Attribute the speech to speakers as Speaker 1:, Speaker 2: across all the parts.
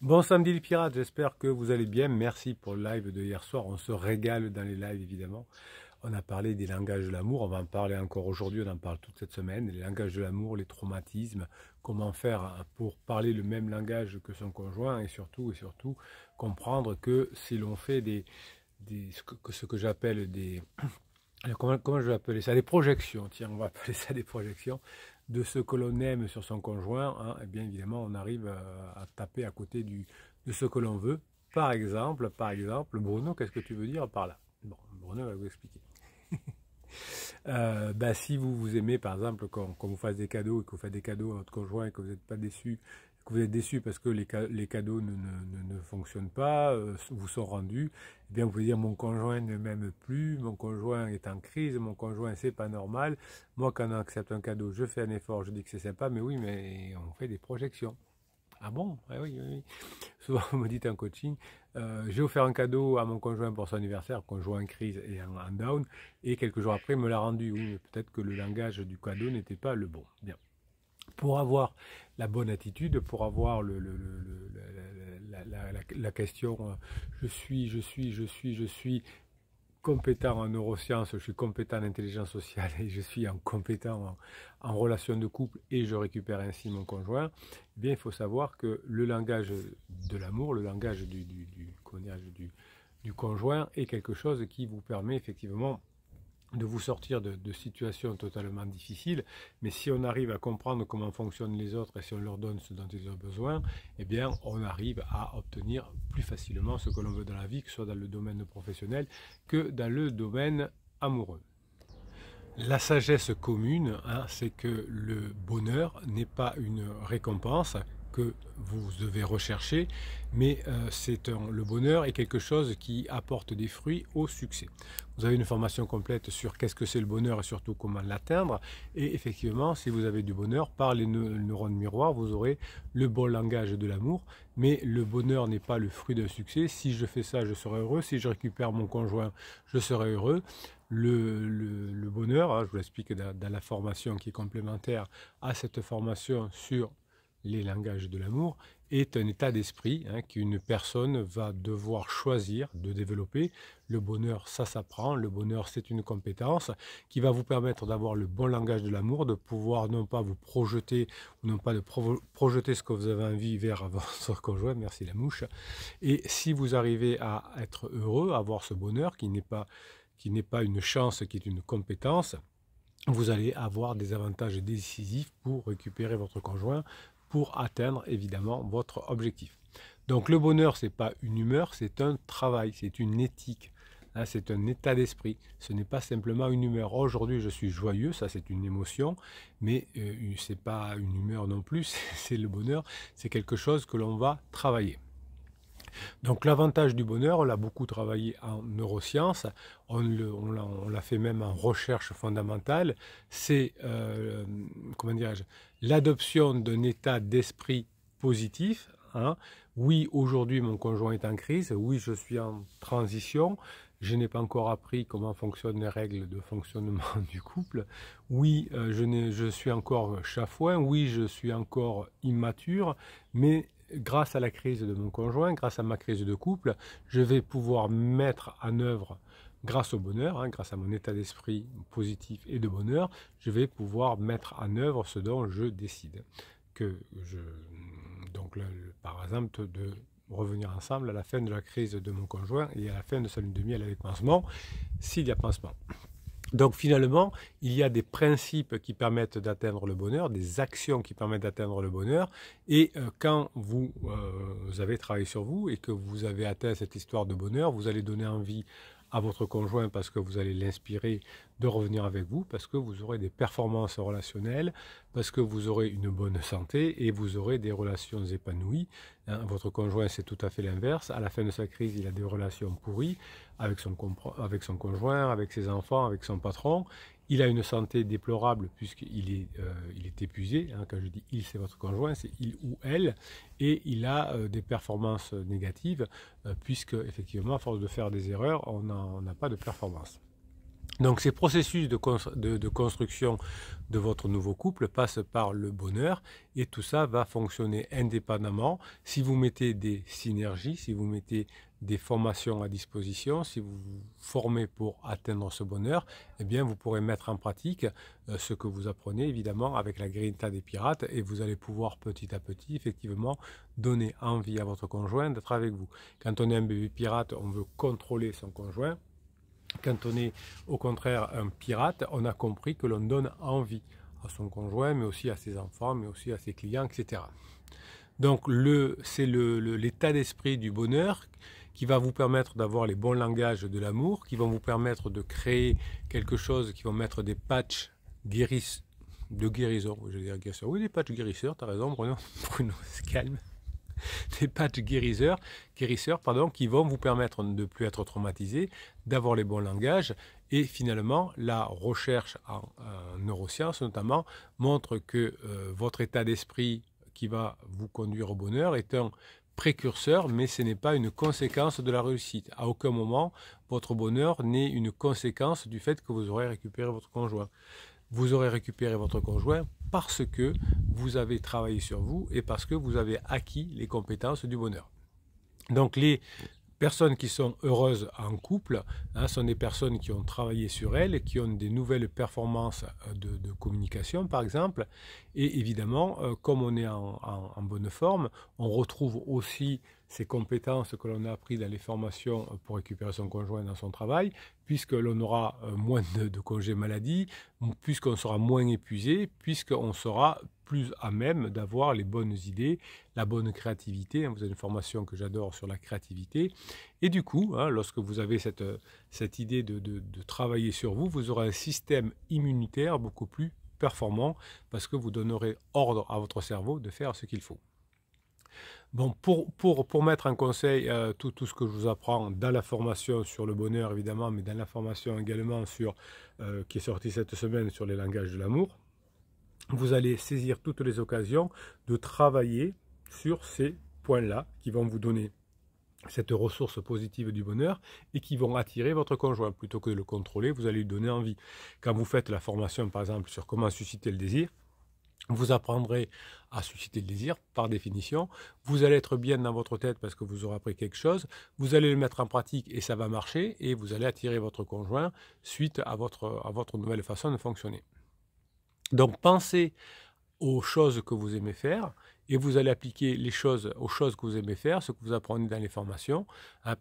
Speaker 1: Bon samedi les pirates, j'espère que vous allez bien. Merci pour le live de hier soir. On se régale dans les lives évidemment. On a parlé des langages de l'amour, on va en parler encore aujourd'hui, on en parle toute cette semaine. Les langages de l'amour, les traumatismes, comment faire pour parler le même langage que son conjoint et surtout comprendre que si l'on fait ce que j'appelle des... Comment je vais appeler ça? Des projections, tiens, on va appeler ça des projections de ce que l'on aime sur son conjoint, hein, et bien évidemment on arrive à taper à côté de ce que l'on veut. Par exemple, Bruno, qu'est-ce que tu veux dire par là? Bon, Bruno va vous expliquer. Si vous aimez par exemple qu'on vous fasse des cadeaux et que vous faites des cadeaux à votre conjoint et que vous n'êtes pas déçu, que vous êtes déçu parce que les cadeaux ne fonctionnent pas, vous sont rendus, eh bien vous pouvez dire mon conjoint ne m'aime plus, mon conjoint est en crise, mon conjoint c'est pas normal. Moi quand on accepte un cadeau, je fais un effort, je dis que c'est sympa, mais oui, mais on fait des projections. Ah bon? Ah oui, oui, oui. Souvent, vous me dites en coaching, j'ai offert un cadeau à mon conjoint pour son anniversaire, conjoint en crise et en down, et quelques jours après, il me l'a rendu. Oui, mais peut-être que le langage du cadeau n'était pas le bon. Bien. Pour avoir la bonne attitude, pour avoir la question je suis compétent en neurosciences, je suis compétent en intelligence sociale et je suis compétent en relation de couple et je récupère ainsi mon conjoint, eh bien il faut savoir que le langage de l'amour, le langage du conjoint est quelque chose qui vous permet effectivement de vous sortir de situations totalement difficiles, mais si on arrive à comprendre comment fonctionnent les autres et si on leur donne ce dont ils ont besoin, eh bien on arrive à obtenir plus facilement ce que l'on veut dans la vie, que ce soit dans le domaine professionnel que dans le domaine amoureux. La sagesse commune, hein, c'est que le bonheur n'est pas une récompense que vous devez rechercher, mais le bonheur est quelque chose qui apporte des fruits au succès. Vous avez une formation complète sur qu'est-ce que c'est le bonheur et surtout comment l'atteindre. Et effectivement, si vous avez du bonheur, par les neurones miroirs, vous aurez le bon langage de l'amour. Mais le bonheur n'est pas le fruit d'un succès. Si je fais ça, je serai heureux. Si je récupère mon conjoint, je serai heureux. Le bonheur, hein, je vous l'explique dans la formation qui est complémentaire à cette formation sur les langages de l'amour, est un état d'esprit qu'une personne va devoir choisir de développer. Le bonheur, ça s'apprend. Le bonheur, c'est une compétence qui va vous permettre d'avoir le bon langage de l'amour, de pouvoir non pas vous projeter, ou non pas de projeter ce que vous avez envie vers votre conjoint, merci la mouche. Et si vous arrivez à être heureux, à avoir ce bonheur qui n'est pas une chance, qui est une compétence, vous allez avoir des avantages décisifs pour récupérer votre conjoint, pour atteindre évidemment votre objectif. Donc le bonheur, ce n'est pas une humeur, c'est un travail, c'est une éthique. C'est un état d'esprit, ce n'est pas simplement une humeur. Aujourd'hui, je suis joyeux, ça c'est une émotion, mais ce n'est pas une humeur non plus, c'est le bonheur, c'est quelque chose que l'on va travailler. Donc l'avantage du bonheur, on l'a beaucoup travaillé en neurosciences, on l'a fait même en recherche fondamentale, c'est l'adoption d'un état d'esprit positif. Hein. Oui, aujourd'hui mon conjoint est en crise, oui, je suis en transition, je n'ai pas encore appris comment fonctionnent les règles de fonctionnement du couple, oui, je suis encore chafouin, oui, je suis encore immature, mais grâce à la crise de mon conjoint, grâce à ma crise de couple, je vais pouvoir mettre en œuvre, grâce au bonheur, grâce à mon état d'esprit positif et de bonheur, je vais pouvoir mettre en œuvre ce dont je décide. Donc, par exemple, de revenir ensemble à la fin de la crise de mon conjoint et à la fin de sa lune de miel avec pansement, s'il y a pansement. Donc finalement, il y a des principes qui permettent d'atteindre le bonheur, des actions qui permettent d'atteindre le bonheur. Et quand vous avez travaillé sur vous et que vous avez atteint cette histoire de bonheur, vous allez donner envie à votre conjoint parce que vous allez l'inspirer de revenir avec vous, parce que vous aurez des performances relationnelles, parce que vous aurez une bonne santé et vous aurez des relations épanouies. Votre conjoint, c'est tout à fait l'inverse. À la fin de sa crise, il a des relations pourries avec son conjoint, avec ses enfants, avec son patron. Il a une santé déplorable puisqu'il est épuisé. Quand je dis il, c'est votre conjoint, c'est il ou elle. Et il a des performances négatives puisque, effectivement, à force de faire des erreurs, on n'a pas de performance. Donc ces processus de construction de votre nouveau couple passent par le bonheur et tout ça va fonctionner indépendamment. Si vous mettez des synergies, si vous mettez des formations à disposition, si vous vous formez pour atteindre ce bonheur, eh bien vous pourrez mettre en pratique ce que vous apprenez évidemment avec la Grinta des pirates et vous allez pouvoir petit à petit effectivement donner envie à votre conjoint d'être avec vous. Quand on est un bébé pirate, on veut contrôler son conjoint. Quand on est au contraire un pirate, on a compris que l'on donne envie à son conjoint, mais aussi à ses enfants, mais aussi à ses clients, etc. Donc c'est l'état d'esprit du bonheur qui va vous permettre d'avoir les bons langages de l'amour, qui vont vous permettre de créer quelque chose qui vont mettre des patchs de guérison. Je vais dire guérisseur. Oui, des patchs guérisseurs, tu as raison Bruno. Bruno se calme. Des patchs guérisseurs qui vont vous permettre de ne plus être traumatisé, d'avoir les bons langages. Et finalement, la recherche en neurosciences notamment montre que votre état d'esprit qui va vous conduire au bonheur est un précurseur, mais ce n'est pas une conséquence de la réussite. À aucun moment, votre bonheur n'est une conséquence du fait que vous aurez récupéré votre conjoint. Vous aurez récupéré votre conjoint parce que vous avez travaillé sur vous et parce que vous avez acquis les compétences du bonheur. Donc les personnes qui sont heureuses en couple sont des personnes qui ont travaillé sur elles, qui ont des nouvelles performances de communication par exemple. Et évidemment, comme on est en bonne forme, on retrouve aussi ces compétences que l'on a apprises dans les formations pour récupérer son conjoint dans son travail, puisque l'on aura moins de congés maladie, puisqu'on sera moins épuisé, puisqu'on sera plus à même d'avoir les bonnes idées, la bonne créativité. Vous avez une formation que j'adore sur la créativité. Et du coup, lorsque vous avez cette idée de travailler sur vous, vous aurez un système immunitaire beaucoup plus performant parce que vous donnerez ordre à votre cerveau de faire ce qu'il faut. Bon, pour mettre en conseil tout ce que je vous apprends dans la formation sur le bonheur évidemment, mais dans la formation également qui est sortie cette semaine sur les langages de l'amour, vous allez saisir toutes les occasions de travailler sur ces points-là qui vont vous donner cette ressource positive du bonheur et qui vont attirer votre conjoint. Plutôt que de le contrôler, vous allez lui donner envie. Quand vous faites la formation, par exemple, sur comment susciter le désir, vous apprendrez à susciter le désir, par définition. Vous allez être bien dans votre tête parce que vous aurez appris quelque chose. Vous allez le mettre en pratique et ça va marcher. Et vous allez attirer votre conjoint suite à votre nouvelle façon de fonctionner. Donc pensez aux choses que vous aimez faire et vous allez appliquer les choses aux choses que vous aimez faire, ce que vous apprenez dans les formations,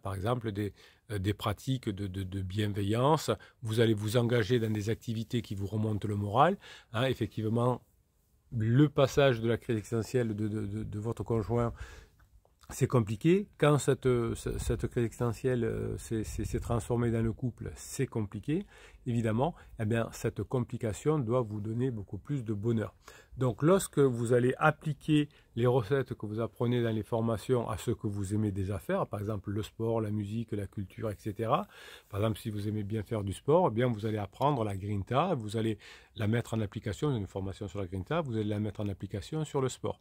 Speaker 1: par exemple des pratiques de bienveillance. Vous allez vous engager dans des activités qui vous remontent le moral. Effectivement, le passage de la crise existentielle de votre conjoint, c'est compliqué. Quand cette crise existentielle s'est transformée dans le couple, c'est compliqué, évidemment. Eh bien, cette complication doit vous donner beaucoup plus de bonheur. Donc, lorsque vous allez appliquer les recettes que vous apprenez dans les formations à ce que vous aimez déjà faire, par exemple le sport, la musique, la culture, etc. Par exemple, si vous aimez bien faire du sport, eh bien, vous allez apprendre la Grinta, vous allez la mettre en application, une formation sur la Grinta, vous allez la mettre en application sur le sport.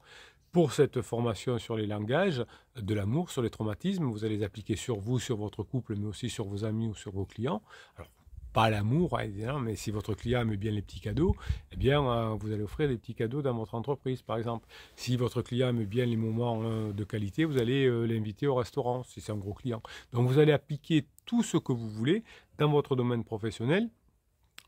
Speaker 1: Pour cette formation sur les langages de l'amour, sur les traumatismes, vous allez les appliquer sur vous, sur votre couple, mais aussi sur vos amis ou sur vos clients. Alors, pas l'amour, évidemment, mais si votre client aime bien les petits cadeaux, eh bien, vous allez offrir des petits cadeaux dans votre entreprise, par exemple. Si votre client aime bien les moments de qualité, vous allez l'inviter au restaurant, si c'est un gros client. Donc, vous allez appliquer tout ce que vous voulez dans votre domaine professionnel,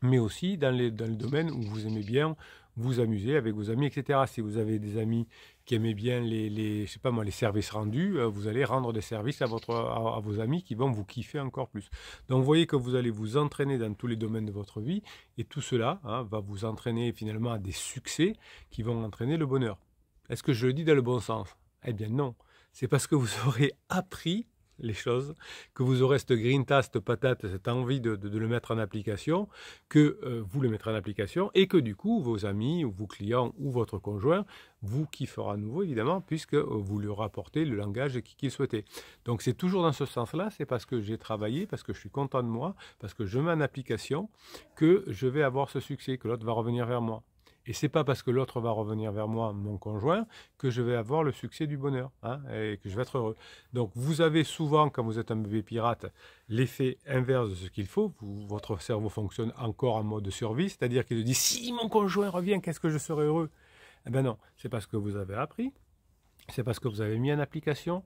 Speaker 1: mais aussi dans le domaine où vous aimez bien vous amuser avec vos amis, etc. Si vous avez des amis qui aiment bien je sais pas moi, les services rendus, vous allez rendre des services à vos amis qui vont vous kiffer encore plus. Donc vous voyez que vous allez vous entraîner dans tous les domaines de votre vie et tout cela va vous entraîner finalement à des succès qui vont entraîner le bonheur. Est-ce que je le dis dans le bon sens? Eh bien non, c'est parce que vous aurez appris les choses, que vous aurez cette grinta, cette patate, cette envie de le mettre en application, que vous le mettrez en application et que du coup, vos amis ou vos clients ou votre conjoint vous kiffera à nouveau, évidemment, puisque vous lui rapportez le langage qu'il souhaitait. Donc, c'est toujours dans ce sens-là, c'est parce que j'ai travaillé, parce que je suis content de moi, parce que je mets en application, que je vais avoir ce succès, que l'autre va revenir vers moi. Et c'est pas parce que l'autre va revenir vers moi, mon conjoint, que je vais avoir le succès du bonheur, hein, et que je vais être heureux. Donc vous avez souvent, quand vous êtes un bébé pirate, l'effet inverse de ce qu'il faut. Votre cerveau fonctionne encore en mode survie, c'est-à-dire qu'il se dit si mon conjoint revient, qu'est-ce que je serai heureux? Eh bien non, c'est parce que vous avez appris, c'est parce que vous avez mis en application,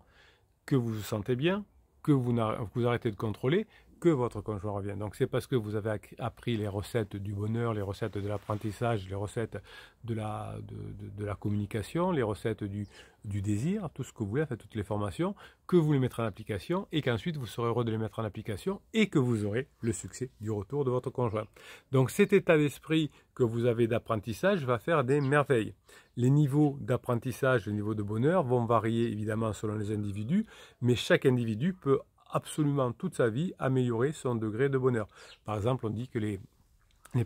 Speaker 1: que vous vous sentez bien, que vous arrêtez de contrôler, que votre conjoint revient. Donc c'est parce que vous avez appris les recettes du bonheur, les recettes de l'apprentissage, les recettes de la communication, les recettes du désir, tout ce que vous voulez, enfin, toutes les formations, que vous les mettrez en application et qu'ensuite vous serez heureux de les mettre en application et que vous aurez le succès du retour de votre conjoint. Donc cet état d'esprit que vous avez d'apprentissage va faire des merveilles. Les niveaux d'apprentissage, les niveaux de bonheur vont varier évidemment selon les individus, mais chaque individu peut absolument toute sa vie améliorer son degré de bonheur. Par exemple, on dit que les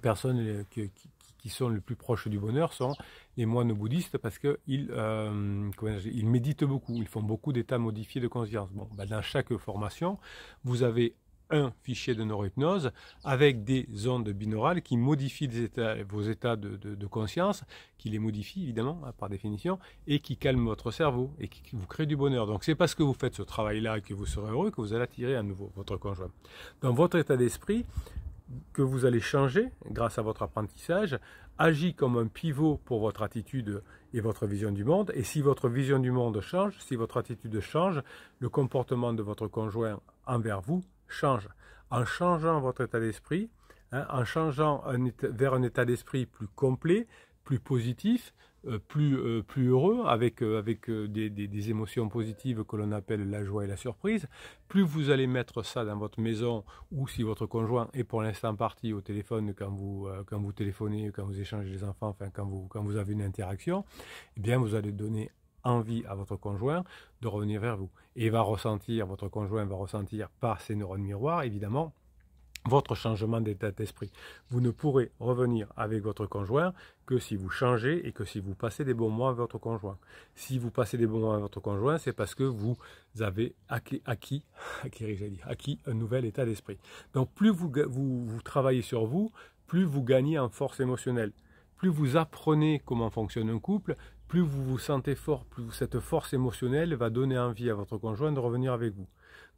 Speaker 1: personnes qui sont les plus proches du bonheur sont les moines bouddhistes parce qu'ils méditent beaucoup, ils font beaucoup d'états modifiés de conscience. Bon, ben dans chaque formation, vous avez un fichier de neurohypnose avec des ondes binaurales qui modifient vos états de conscience, qui les modifient évidemment par définition, et qui calment votre cerveau et qui vous crée du bonheur. Donc c'est parce que vous faites ce travail-là que vous serez heureux que vous allez attirer à nouveau votre conjoint. Dans votre état d'esprit, que vous allez changer grâce à votre apprentissage, agit comme un pivot pour votre attitude et votre vision du monde. Et si votre vision du monde change, si votre attitude change, le comportement de votre conjoint envers vous change. En changeant votre état d'esprit, en changeant vers un état d'esprit plus complet, plus positif, plus heureux, avec des émotions positives que l'on appelle la joie et la surprise, plus vous allez mettre ça dans votre maison, ou si votre conjoint est pour l'instant parti au téléphone quand vous téléphonez, quand vous échangez les enfants, enfin quand vous avez une interaction, eh bien vous allez donner envie à votre conjoint de revenir vers vous. Et votre conjoint va ressentir par ses neurones miroirs, évidemment, votre changement d'état d'esprit. Vous ne pourrez revenir avec votre conjoint que si vous changez et que si vous passez des bons mois avec votre conjoint. Si vous passez des bons mois avec votre conjoint, c'est parce que vous avez acquis un nouvel état d'esprit. Donc plus vous travaillez sur vous, plus vous gagnez en force émotionnelle. Plus vous apprenez comment fonctionne un couple, plus vous vous sentez fort, plus cette force émotionnelle va donner envie à votre conjoint de revenir avec vous.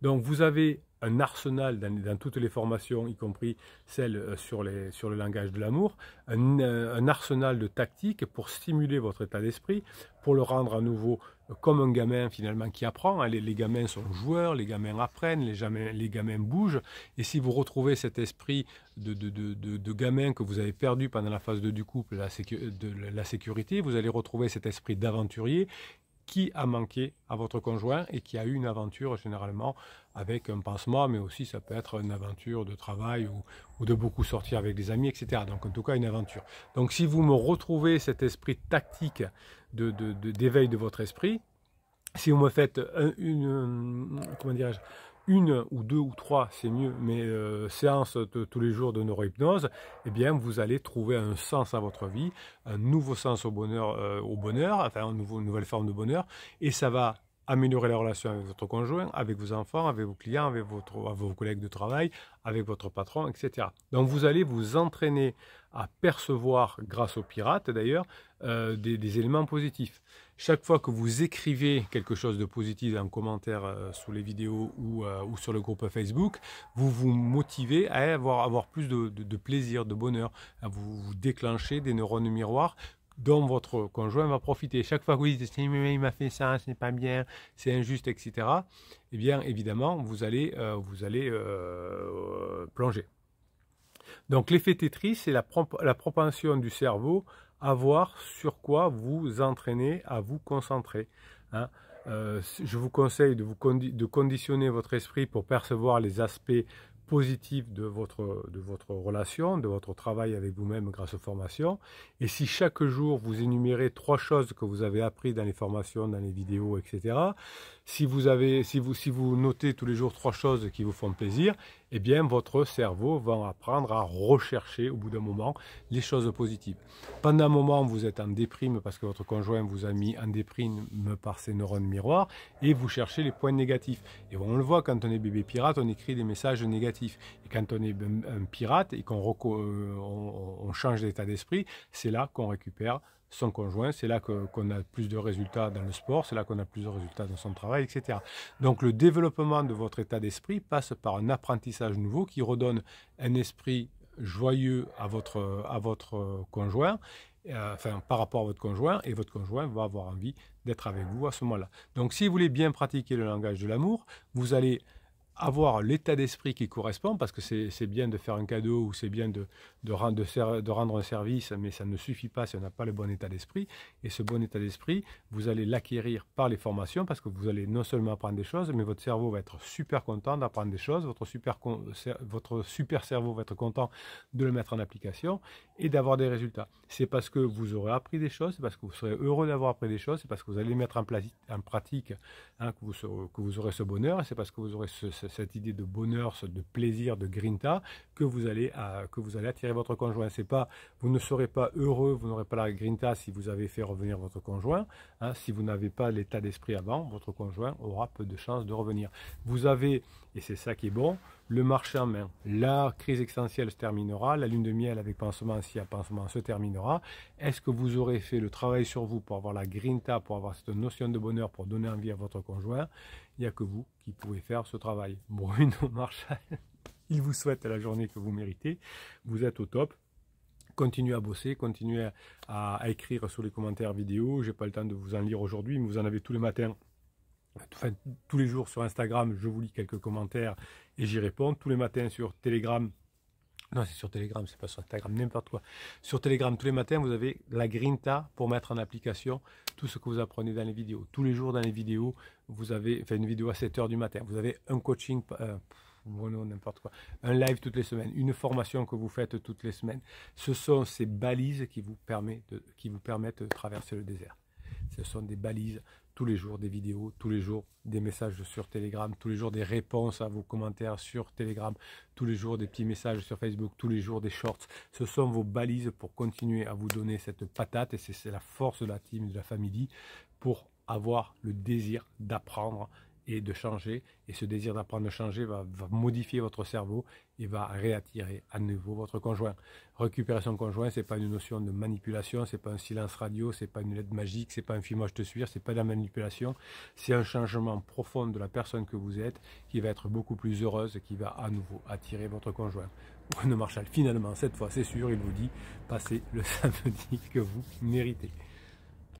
Speaker 1: Donc vous avez un arsenal dans toutes les formations, y compris celles sur le langage de l'amour, un arsenal de tactiques pour stimuler votre état d'esprit, pour le rendre à nouveau comme un gamin finalement qui apprend. Les gamins sont joueurs, les gamins apprennent, les gamins bougent. Et si vous retrouvez cet esprit de gamin que vous avez perdu pendant la phase 2 du couple, la sécurité, vous allez retrouver cet esprit d'aventurier qui a manqué à votre conjoint et qui a eu une aventure généralement avec un pansement, mais aussi ça peut être une aventure de travail ou de beaucoup sortir avec des amis, etc. Donc en tout cas une aventure. Donc si vous me retrouvez cet esprit tactique d'éveil de votre esprit, si vous me faites une ou deux ou trois, c'est mieux, mais séances tous les jours de neurohypnose, eh bien vous allez trouver un sens à votre vie, un nouveau sens au bonheur, enfin une nouvelle forme de bonheur, et ça va améliorer la relation avec votre conjoint, avec vos enfants, avec vos clients, avec vos collègues de travail, avec votre patron, etc. Donc vous allez vous entraîner à percevoir, grâce aux pirates d'ailleurs, des éléments positifs. Chaque fois que vous écrivez quelque chose de positif en commentaire sous les vidéos ou sur le groupe Facebook, vous vous motivez à avoir plus de plaisir, de bonheur, à vous déclencher des neurones miroirs dont votre conjoint va profiter. Chaque fois que vous dites « il m'a fait ça, ce n'est pas bien, c'est injuste, etc. » Eh bien, évidemment, vous allez plonger. Donc, l'effet Tetris, c'est la propension du cerveau à voir sur quoi vous entraînez à vous concentrer. Hein. Je vous conseille de conditionner votre esprit pour percevoir les aspects positif de votre relation, de votre travail avec vous-même grâce aux formations. Et si chaque jour vous énumérez 3 choses que vous avez appris dans les formations, dans les vidéos, etc. Si vous notez tous les jours 3 choses qui vous font plaisir, eh bien votre cerveau va apprendre à rechercher au bout d'un moment les choses positives. Pendant un moment, vous êtes en déprime parce que votre conjoint vous a mis en déprime par ses neurones miroirs et vous cherchez les points négatifs. Et on le voit, quand on est bébé pirate, on écrit des messages négatifs. Et quand on est un pirate et qu'on on change d'état d'esprit, c'est là qu'on récupère son conjoint, c'est là qu'on a plus de résultats dans le sport, c'est là qu'on a plus de résultats dans son travail, etc. Donc le développement de votre état d'esprit passe par un apprentissage nouveau qui redonne un esprit joyeux à votre conjoint, enfin par rapport à votre conjoint, et votre conjoint va avoir envie d'être avec vous à ce moment-là. Donc si vous voulez bien pratiquer le langage de l'amour, vous allez avoir l'état d'esprit qui correspond, parce que c'est bien de faire un cadeau ou c'est bien de rendre un service, mais ça ne suffit pas si on n'a pas le bon état d'esprit. Et ce bon état d'esprit, vous allez l'acquérir par les formations, parce que vous allez non seulement apprendre des choses, mais votre cerveau va être super content d'apprendre des choses, votre super cerveau va être content de le mettre en application et d'avoir des résultats. C'est parce que vous aurez appris des choses, c'est parce que vous serez heureux d'avoir appris des choses, c'est parce que vous allez mettre en pratique que vous aurez ce bonheur, et c'est parce que vous aurez cette idée de bonheur, de plaisir, de grinta, que vous allez attirer votre conjoint. C'est pas, vous ne serez pas heureux, vous n'aurez pas la grinta si vous avez fait revenir votre conjoint. Si vous n'avez pas l'état d'esprit avant, votre conjoint aura peu de chances de revenir. Vous avez, et c'est ça qui est bon, le marché en main. La crise existentielle se terminera, la lune de miel avec pansement, s'il y a pansement, se terminera. Est-ce que vous aurez fait le travail sur vous pour avoir la grinta, pour avoir cette notion de bonheur, pour donner envie à votre conjoint? Il n'y a que vous qui pouvez faire ce travail. Bruno Marchal, il vous souhaite la journée que vous méritez. Vous êtes au top. Continuez à bosser, continuez à écrire sur les commentaires vidéo. Je n'ai pas le temps de vous en lire aujourd'hui, mais vous en avez tous les matins. Enfin, tous les jours sur Instagram, je vous lis quelques commentaires et j'y réponds. Tous les matins sur Telegram. Non, c'est sur Telegram, c'est pas sur Instagram, n'importe quoi. Sur Telegram, tous les matins, vous avez la grinta pour mettre en application tout ce que vous apprenez dans les vidéos. Tous les jours dans les vidéos, vous avez fait une vidéo à 7 h du matin. Vous avez un coaching, n'importe quoi, un live toutes les semaines, une formation que vous faites toutes les semaines. Ce sont ces balises qui vous permettent de traverser le désert. Ce sont des balises, tous les jours des vidéos, tous les jours des messages sur Telegram, tous les jours des réponses à vos commentaires sur Telegram, tous les jours des petits messages sur Facebook, tous les jours des shorts. Ce sont vos balises pour continuer à vous donner cette patate, et c'est la force de la team, de la famille, pour avoir le désir d'apprendre et de changer. Et ce désir d'apprendre, de changer va modifier votre cerveau et va réattirer à nouveau votre conjoint. Récupérer son conjoint, c'est pas une notion de manipulation, c'est pas un silence radio, c'est pas une lettre magique, c'est pas un film moi je te suis, c'est pas de la manipulation. C'est un changement profond de la personne que vous êtes qui va être beaucoup plus heureuse et qui va à nouveau attirer votre conjoint. Bruno Marchal, finalement, cette fois c'est sûr, il vous dit, passez le samedi que vous méritez.